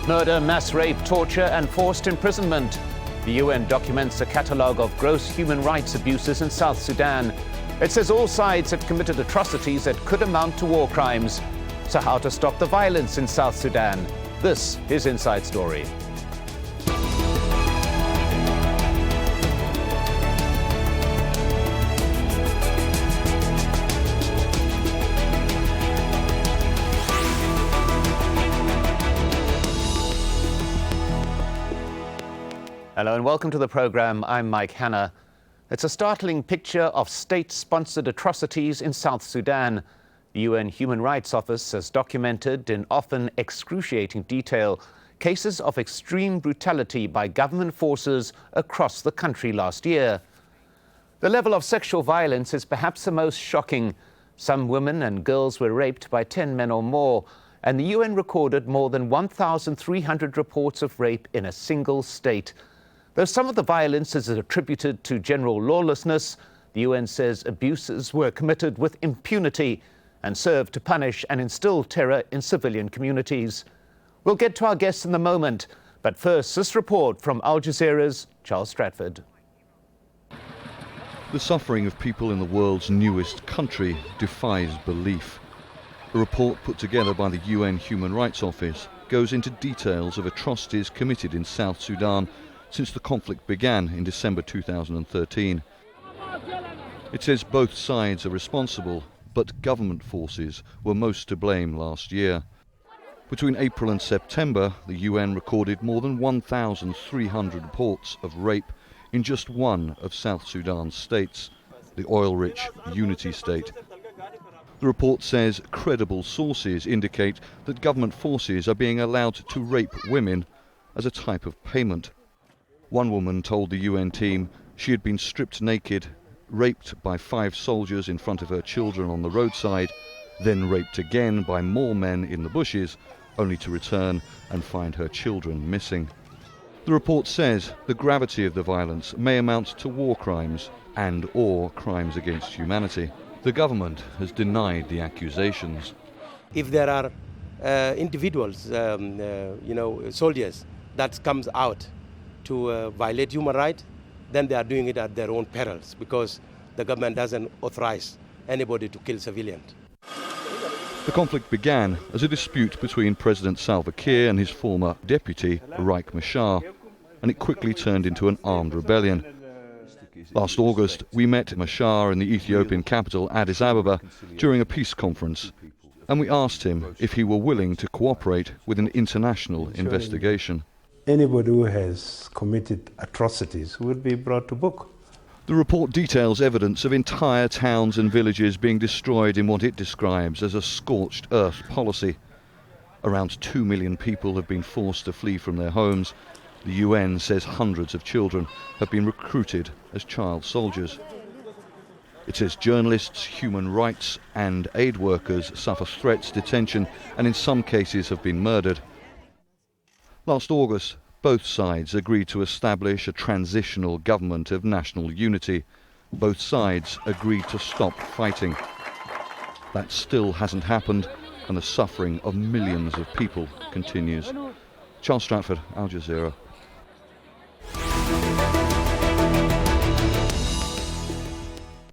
Murder, mass rape, torture and forced imprisonment. The UN documents a catalogue of gross human rights abuses in South Sudan. It says all sides have committed atrocities that could amount to war crimes. So how to stop the violence in South Sudan? This is Inside Story. Hello and welcome to the program. I'm Mike Hanna. It's a startling picture of state-sponsored atrocities in South Sudan. The UN Human Rights Office has documented in often excruciating detail cases of extreme brutality by government forces across the country last year. The level of sexual violence is perhaps the most shocking. Some women and girls were raped by 10 men or more, and the UN recorded more than 1,300 reports of rape in a single state. Though some of the violence is attributed to general lawlessness, the UN says abuses were committed with impunity and served to punish and instill terror in civilian communities. We'll get to our guests in a moment, but first, this report from Al Jazeera's Charles Stratford. The suffering of people in the world's newest country defies belief. A report put together by the UN Human Rights Office goes into details of atrocities committed in South Sudan since the conflict began in December 2013. It says both sides are responsible, but government forces were most to blame last year. Between April and September, the UN recorded more than 1,300 reports of rape in just one of South Sudan's states, the oil-rich Unity State. The report says credible sources indicate that government forces are being allowed to rape women as a type of payment. One woman told the UN team she had been stripped naked, raped by 5 soldiers in front of her children on the roadside, then raped again by more men in the bushes, only to return and find her children missing. The report says the gravity of the violence may amount to war crimes and/or crimes against humanity. The government has denied the accusations. If there are individuals, soldiers, that comes out to violate human rights, then they are doing it at their own perils because the government doesn't authorize anybody to kill civilians. The conflict began as a dispute between President Salva Kiir and his former deputy, RIEK MACHAR, and it quickly turned into an armed rebellion. Last August, we met MACHAR in the Ethiopian capital, Addis Ababa, during a peace conference, and we asked him if he were willing to cooperate with an international investigation. Anybody who has committed atrocities will be brought to book. The report details evidence of entire towns and villages being destroyed in what it describes as a scorched earth policy. Around 2 million people have been forced to flee from their homes. The UN says hundreds of children have been recruited as child soldiers. It says journalists, human rights and aid workers suffer threats, detention, and in some cases have been murdered. Last August, both sides agreed to establish a transitional government of national unity. Both sides agreed to stop fighting. That still hasn't happened, and the suffering of millions of people continues. Charles Stratford, Al Jazeera.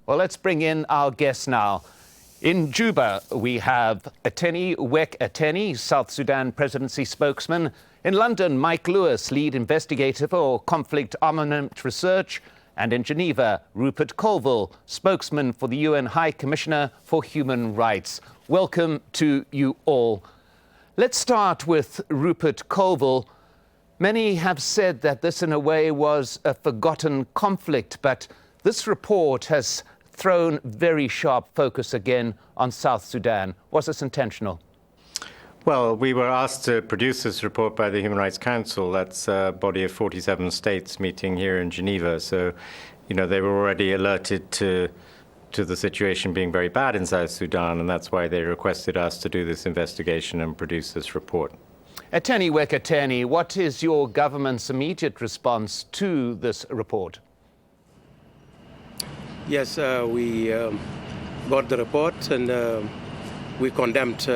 Well, let's bring in our guests now. In Juba, we have Ateny, South Sudan Presidency spokesman. In London, Mike Lewis, lead investigator for conflict armament research. And in Geneva, Rupert Colville, spokesman for the UN High Commissioner for Human Rights. Welcome to you all. Let's start with Rupert Colville. Many have said that this, in a way, was a forgotten conflict, but this report has thrown very sharp focus again on South Sudan. Was this intentional? Well, we were asked to produce this report by the Human Rights Council. That's a body of 47 states meeting here in Geneva. So, they were already alerted to the situation being very bad in South Sudan, and that's why they requested us to do this investigation and produce this report. Ateny, what is your government's immediate response to this report? Yes, we got the report and we condemned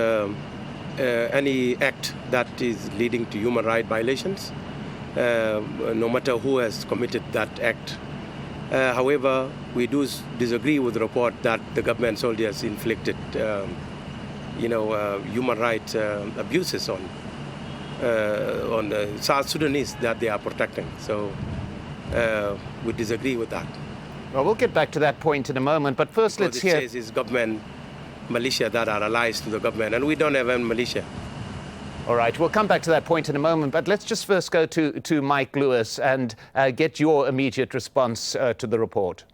any act that is leading to human rights violations, no matter who has committed that act. However, we do disagree with the report that the government soldiers inflicted, human rights abuses on the South Sudanese that they are protecting. So we disagree with that. Well, we'll get back to that point in a moment, but first let's hear... It says it's government militia that are allies to the government, and we don't have any militia. All right, we'll come back to that point in a moment, but let's just first go to Mike Lewis and get your immediate response to the report.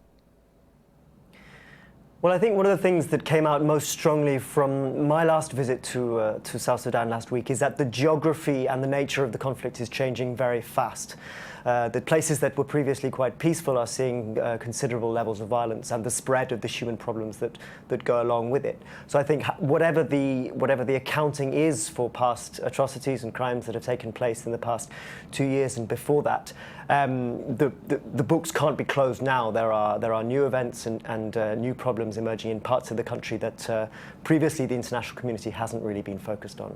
Well, I think one of the things that came out most strongly from my last visit to South Sudan last week is that the geography and the nature of the conflict is changing very fast. The places that were previously quite peaceful are seeing considerable levels of violence and the spread of the human problems that go along with it. So I think whatever the accounting is for past atrocities and crimes that have taken place in the past 2 years and before that, the books can't be closed now. There are new events and new problems emerging in parts of the country that previously the international community hasn't really been focused on.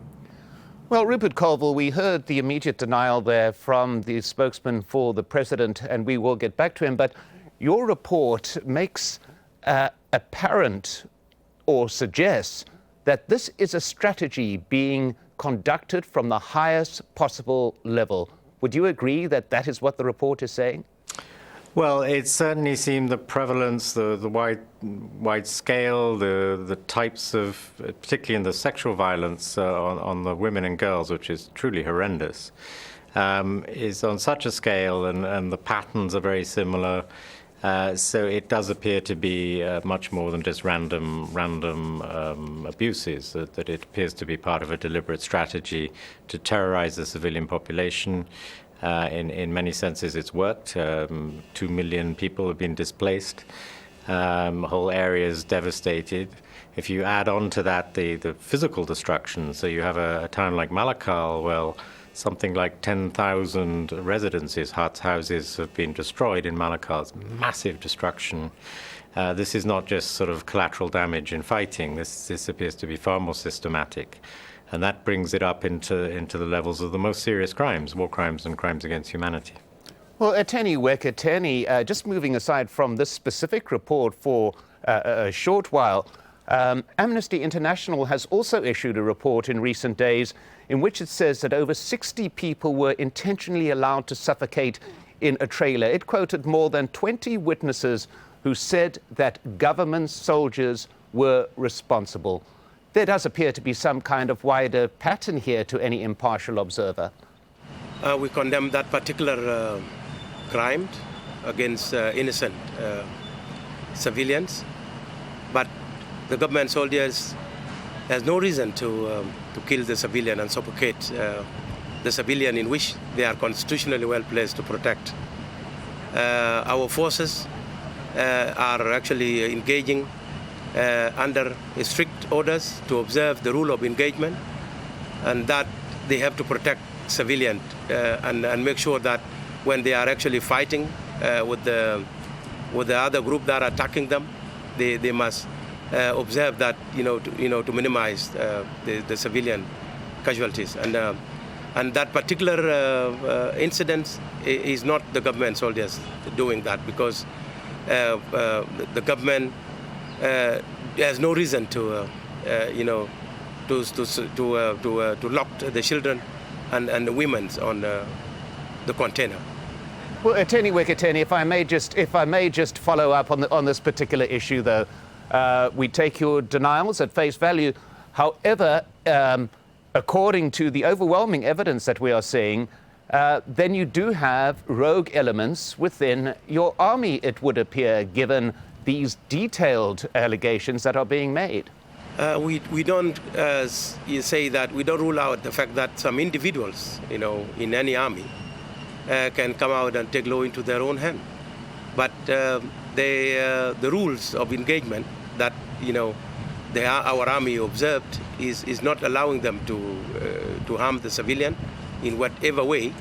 Well, Rupert Colville, we heard the immediate denial there from the spokesman for the president, and we will get back to him. But your report makes apparent or suggests that this is a strategy being conducted from the highest possible level. Would you agree that that is what the report is saying? Well, it certainly seemed the prevalence, the wide scale, the types of, particularly in the sexual violence on the women and girls, which is truly horrendous, is on such a scale, and the patterns are very similar. So it does appear to be much more than just random abuses, that it appears to be part of a deliberate strategy to terrorize the civilian population. In many senses, it's worked. 2 million people have been displaced. Whole areas devastated. If you add on to that the physical destruction, so you have a town like MACHAR, well, something like 10,000 residences, huts, houses have been destroyed in MACHAR. Massive destruction. This is not just sort of collateral damage in fighting. This appears to be far more systematic. And that brings it up into the levels of the most serious crimes, war crimes and crimes against humanity. Well, Ateny, just moving aside from this specific report for a short while, Amnesty International has also issued a report in recent days in which it says that over 60 people were intentionally allowed to suffocate in a trailer. It quoted more than 20 witnesses who said that government soldiers were responsible. There does appear to be some kind of wider pattern here to any impartial observer. We condemn that particular crime against innocent civilians, but the government soldiers has no reason to kill the civilian and suffocate the civilian in which they are constitutionally well placed to protect. Our forces are actually engaging under strict orders to observe the rule of engagement, and that they have to protect civilians and make sure that when they are actually fighting with the other group that are attacking them, they must observe that to minimize the civilian casualties. And that particular incident is not the government soldiers doing that, because the government has no reason to lock the children and the women on the container. Well, Ateny, if I may just follow up on this particular issue, though, we take your denials at face value. However, according to the overwhelming evidence that we are seeing, then you do have rogue elements within your army, it would appear, given these detailed allegations that are being made. We don't say that. We don't rule out the fact that some individuals, in any army, can come out and take law into their own hand. But the rules of engagement that our army observed is not allowing them to harm the civilian in whatever way.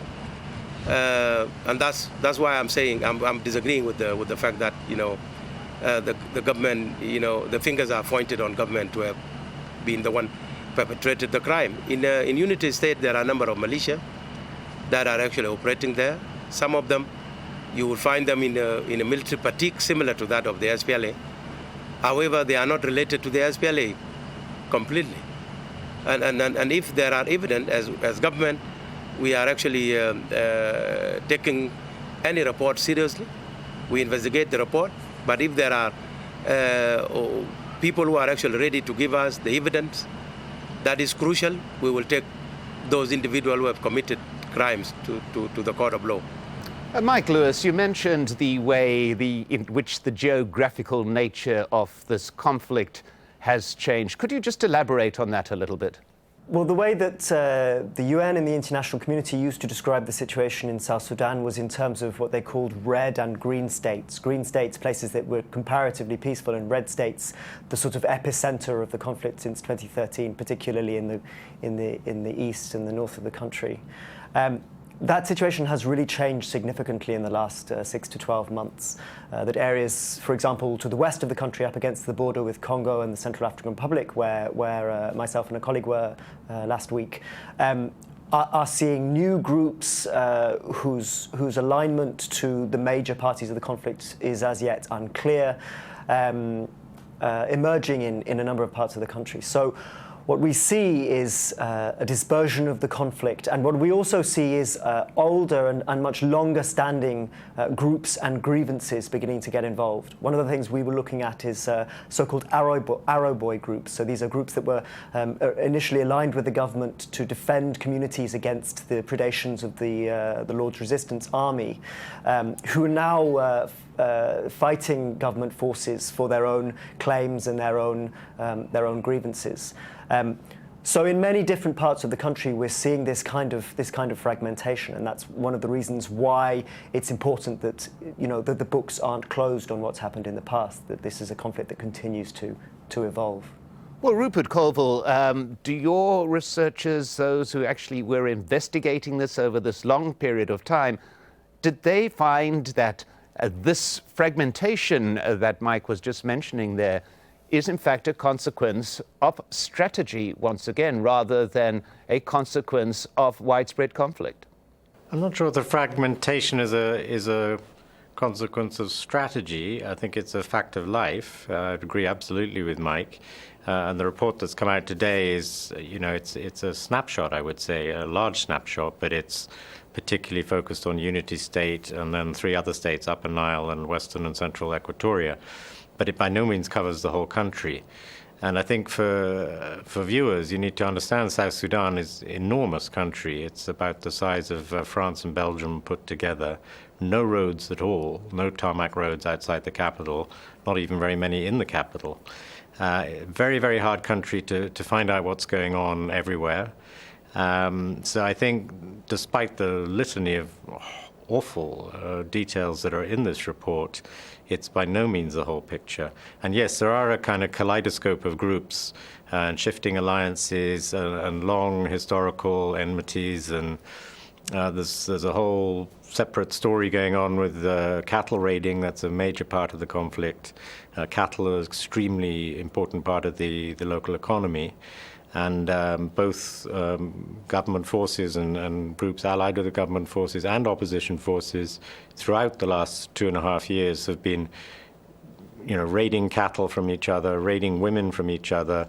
And that's why I'm saying I'm disagreeing with the fact that the government, the fingers are pointed on government to have been the one perpetrated the crime. In Unity State, there are a number of militia that are actually operating there. Some of them, you will find them in a military fatigue similar to that of the SPLA. However, they are not related to the SPLA completely. And if there are evidence, as government, we are actually taking any report seriously. We investigate the report. But if there are people who are actually ready to give us the evidence that is crucial, we will take those individuals who have committed crimes to the court of law. Mike Lewis, you mentioned the way in which the geographical nature of this conflict has changed. Could you just elaborate on that a little bit? Well, the way that the UN and the international community used to describe the situation in South Sudan was in terms of what they called red and green states. Green states, places that were comparatively peaceful, and red states, the sort of epicenter of the conflict since 2013, particularly in the east and the north of the country. That situation has really changed significantly in the last 6 to 12 months. That areas, for example, to the west of the country up against the border with Congo and the Central African Republic, where myself and a colleague were last week, are seeing new groups whose alignment to the major parties of the conflict is as yet unclear, emerging in a number of parts of the country. So what we see is a dispersion of the conflict, and what we also see is older and much longer standing groups and grievances beginning to get involved. One of the things we were looking at is so-called Arrow Boy groups. So these are groups that were initially aligned with the government to defend communities against the predations of the Lord's Resistance Army, who are now fighting government forces for their own claims and their own grievances. So in many different parts of the country, we're seeing this kind of fragmentation, and that's one of the reasons why it's important that that the books aren't closed on what's happened in the past. That this is a conflict that continues to evolve. Well, Rupert, Colville, do your researchers, those who actually were investigating this over this long period of time, did they find that this fragmentation that Mike was just mentioning there is in fact a consequence of strategy once again, rather than a consequence of widespread conflict? I'm not sure the fragmentation is a consequence of strategy. I think it's a fact of life. I'd agree absolutely with Mike. And the report that's come out today is, it's a snapshot, I would say, a large snapshot, but it's particularly focused on Unity State and then 3 other states, Upper Nile and Western and Central Equatoria. But it by no means covers the whole country. And I think for viewers, you need to understand South Sudan is an enormous country. It's about the size of France and Belgium put together. No roads at all, no tarmac roads outside the capital, not even very many in the capital. Very, very hard country to find out what's going on everywhere. So I think despite the litany of awful details that are in this report, it's by no means the whole picture. And yes, there are a kind of kaleidoscope of groups and shifting alliances and long historical enmities, and there's a whole separate story going on with cattle raiding. That's a major part of the conflict. Cattle are an extremely important part of the local economy. And both government forces and groups allied with the government forces and opposition forces throughout the last 2.5 years have been, raiding cattle from each other, raiding women from each other,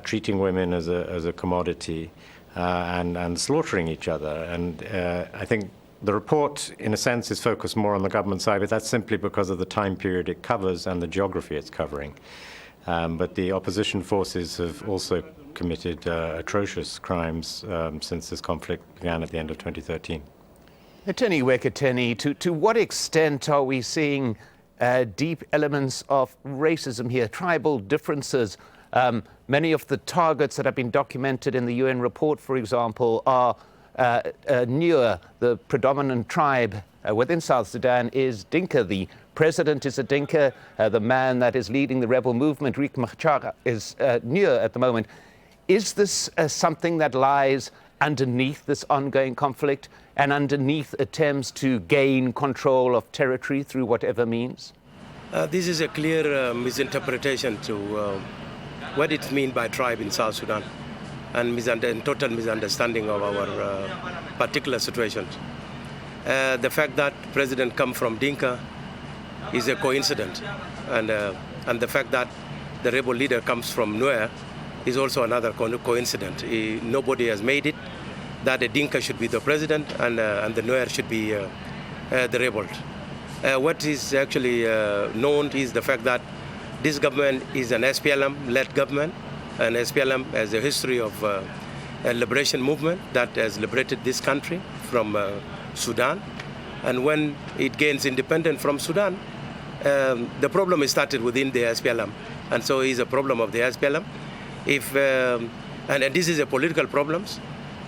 treating women as a commodity, and slaughtering each other. And I think the report, in a sense, is focused more on the government side, but that's simply because of the time period it covers and the geography it's covering. But the opposition forces have also committed atrocious crimes since this conflict began at the end of 2013. Ateny, to what extent are we seeing deep elements of racism here, tribal differences? Many of the targets that have been documented in the UN report, for example, are Nuer. The predominant tribe within South Sudan is Dinka. The president is a Dinka. The man that is leading the rebel movement, RIEK MACHAR, is Nuer at the moment. Is this something that lies underneath this ongoing conflict and underneath attempts to gain control of territory through whatever means? This is a clear misinterpretation to what it means by tribe in South Sudan. and total misunderstanding of our particular situation. The fact that President come from Dinka is a coincidence, and the fact that the rebel leader comes from Nuer is also another coincidence. Nobody has made it that a Dinka should be the president and the Nuer should be the rebel. What is actually known is the fact that this government is an SPLM-led government, and SPLM has a history of a liberation movement that has liberated this country from Sudan. And when it gains independence from Sudan, the problem is started within the SPLM, and so it's a problem of the SPLM. And this is a political problem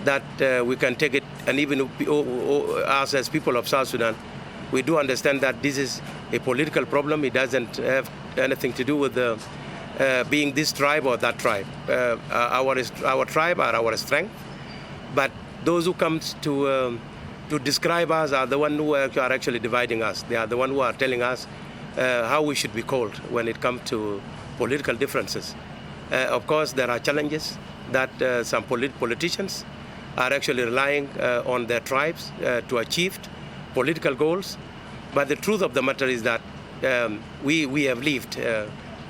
that we can take it, and even us as people of South Sudan, we do understand that this is a political problem. It doesn't have anything to do with being this tribe or that tribe. Our tribe are our strength, but those who come to describe us are the ones who are actually dividing us. They are the ones who are telling us how we should be called when it comes to political differences. Of course, there are challenges that some politicians are actually relying on their tribes to achieve political goals. But the truth of the matter is that we have lived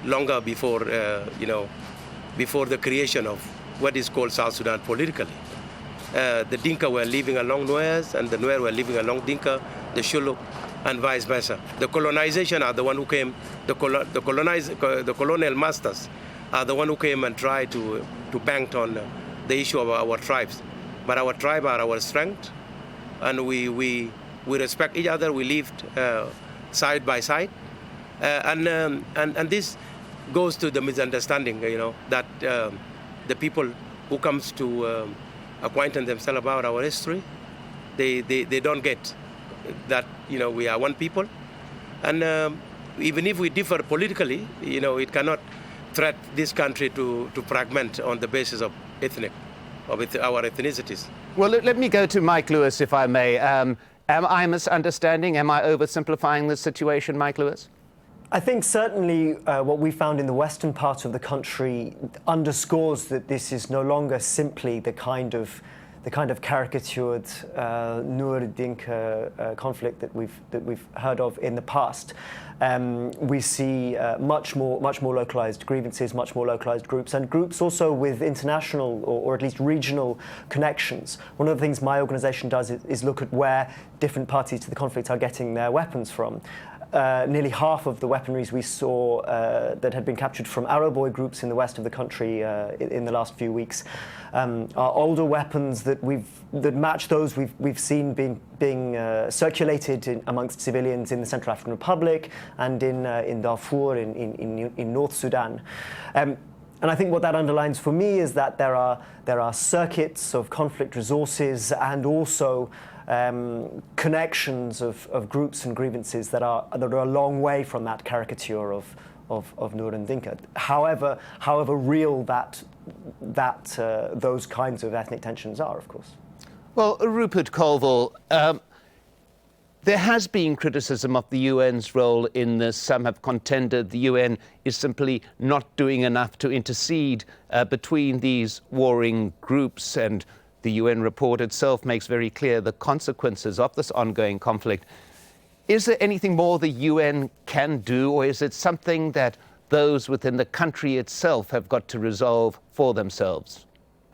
longer before, before the creation of what is called South Sudan politically. The Dinka were living along Nuers, and the Nuer were living along Dinka, the Shuluk, and vice versa. The colonization are the one who came, the colonial masters are the one who came and tried to bank on the issue of our tribes. But our tribe are our strength, and we respect each other. We lived side by side, and this goes to the misunderstanding, that the people who comes to acquainting themselves about our history, they don't get that we are one people, and even if we differ politically, it cannot threat this country to fragment on the basis of our ethnicities. Well, let me go to Mike Lewis, if I may. Am I misunderstanding? Am I oversimplifying the situation, Mike Lewis? I think certainly what we found in the western part of the country underscores that this is no longer simply the kind of caricatured Nuer-Dinka conflict that we've heard of in the past. We see much more localized grievances, much more localized groups, and groups also with international or at least regional connections. One of the things my organization does is look at where different parties to the conflict are getting their weapons from. Nearly half of the weaponries we saw that had been captured from Arrowboy groups in the west of the country in the last few weeks are older weapons that match those we've seen being circulated amongst civilians in the Central African Republic and in Darfur in North Sudan. And I think what that underlines for me is that there are circuits of conflict resources and also connections of groups and grievances that are a long way from that caricature of Nuer and Dinka. However real that those kinds of ethnic tensions are, of course. Well, Rupert Colville, there has been criticism of the UN's role in this. Some have contended the UN is simply not doing enough to intercede between these warring groups, and the UN report itself makes very clear the consequences of this ongoing conflict. Is there anything more the UN can do, or is it something that those within the country itself have got to resolve for themselves?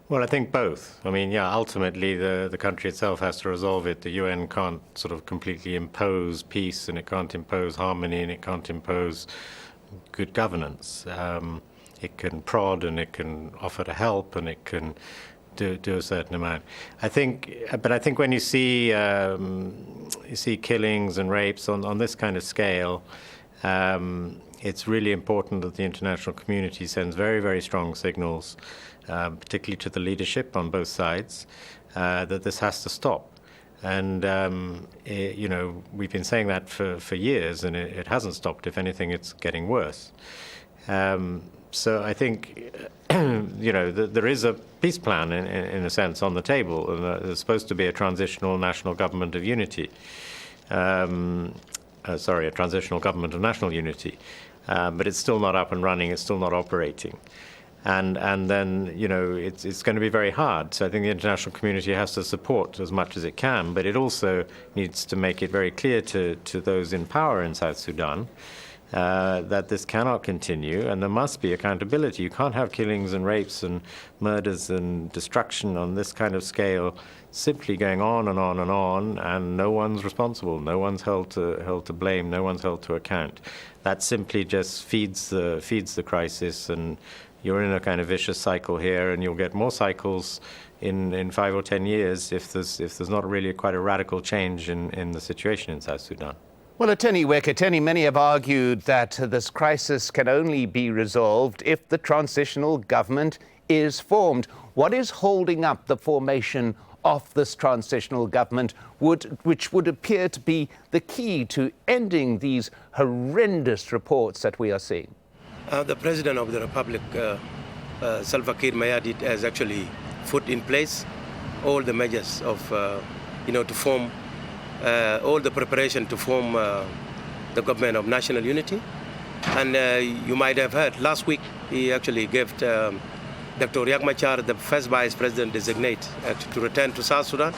Well, I think both. I mean, ultimately the country itself has to resolve it. The UN can't sort of completely impose peace, and it can't impose harmony, and it can't impose good governance. It can prod, and it can offer to help, and it can do a certain amount. I think when you see killings and rapes on this kind of scale, it's really important that the international community sends very, very strong signals, particularly to the leadership on both sides, that this has to stop. And we've been saying that for years, and it hasn't stopped. If anything, it's getting worse. So I think, there is a peace plan, in a sense, on the table. And there's supposed to be a transitional national government of unity. A transitional government of national unity. But it's still not up and running. It's still not operating. And then, it's going to be very hard. So I think the international community has to support as much as it can, but it also needs to make it very clear to those in power in South Sudan that this cannot continue, and there must be accountability. You can't have killings and rapes and murders and destruction on this kind of scale simply going on and on and on, and no one's responsible, no one's held to blame, no one's held to account. That simply just feeds the crisis, and you're in a kind of vicious cycle here, and you'll get more cycles in 5 or 10 years if there's not really quite a radical change in the situation in South Sudan. Well, Ateny, many have argued that this crisis can only be resolved if the transitional government is formed. What is holding up the formation of this transitional government, which would appear to be the key to ending these horrendous reports that we are seeing? The President of the Republic, Salva Kiir Mayardit, has actually put in place all the measures of, to form all the preparation to form the government of national unity. And you might have heard last week he actually gave Dr. RIEK MACHAR, the first vice president designate, to return to South Sudan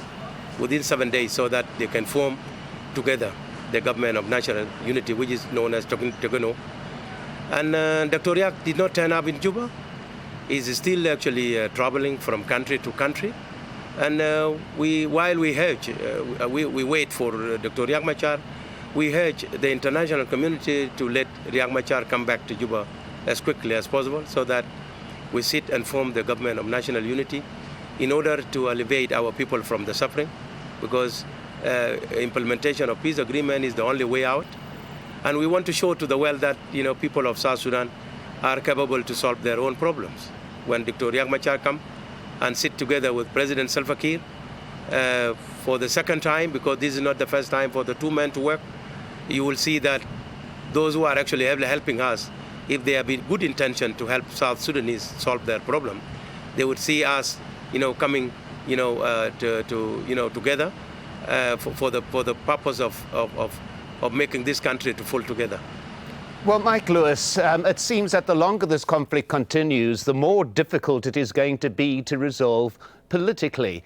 within 7 days so that they can form together the government of national unity, which is known as Togono. And Dr. RIEK did not turn up in Juba. He's still actually traveling from country to country. And while we urge, we wait for Dr. RIEK MACHAR, we urge the international community to let RIEK MACHAR come back to Juba as quickly as possible so that we sit and form the government of national unity in order to alleviate our people from the suffering, because implementation of peace agreement is the only way out. And we want to show to the world that people of South Sudan are capable to solve their own problems. When Dr. RIEK MACHAR come and sit together with President Salva Kiir for the second time, because this is not the first time for the two men to work, you will see that those who are actually helping us, if they have good intention to help South Sudanese solve their problem, they would see us, coming, together for the purpose of making this country to pull together. Well, Mike Lewis, it seems that the longer this conflict continues, the more difficult it is going to be to resolve politically.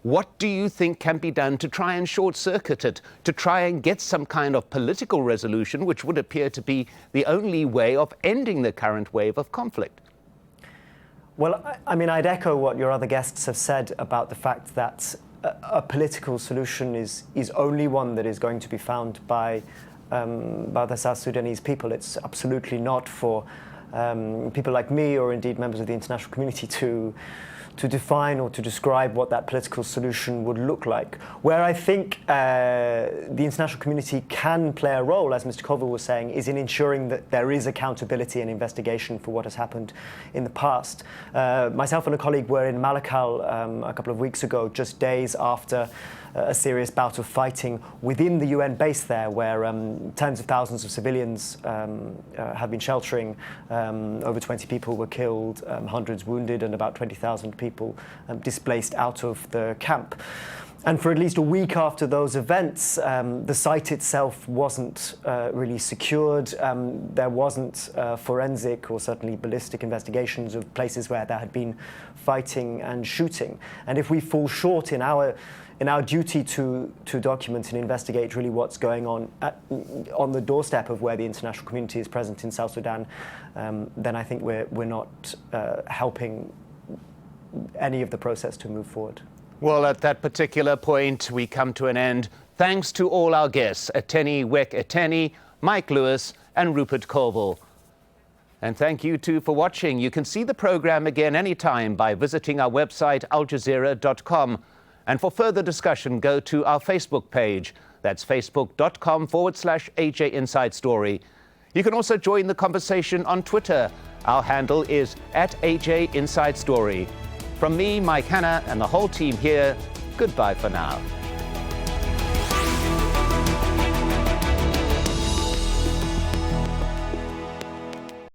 What do you think can be done to try and short-circuit it, to try and get some kind of political resolution, which would appear to be the only way of ending the current wave of conflict? Well, I'd echo what your other guests have said about the fact that a political solution is only one that is going to be found by the South Sudanese people. It's absolutely not for people like me, or indeed members of the international community, to define or to describe what that political solution would look like. Where I think the international community can play a role, as Mr. Colville was saying, is in ensuring that there is accountability and investigation for what has happened in the past. Myself and a colleague were in Malakal a couple of weeks ago, just days after a serious bout of fighting within the UN base there, where tens of thousands of civilians have been sheltering. Over 20 people were killed, hundreds wounded, and about 20,000 people displaced out of the camp. And for at least a week after those events, the site itself wasn't really secured. There wasn't forensic or certainly ballistic investigations of places where there had been fighting and shooting. And if we fall short in our duty to document and investigate really what's going on the doorstep of where the international community is present in South Sudan, then I think we're not helping any of the process to move forward. Well, at that particular point, we come to an end. Thanks to all our guests, Ateny, Mike Lewis, and Rupert Colville. And thank you too for watching. You can see the program again anytime by visiting our website, aljazeera.com. And for further discussion, go to our Facebook page. That's facebook.com/AJ Inside Story. You can also join the conversation on Twitter. Our handle is @AJ Inside Story. From me, Mike Hanna, and the whole team here, goodbye for now.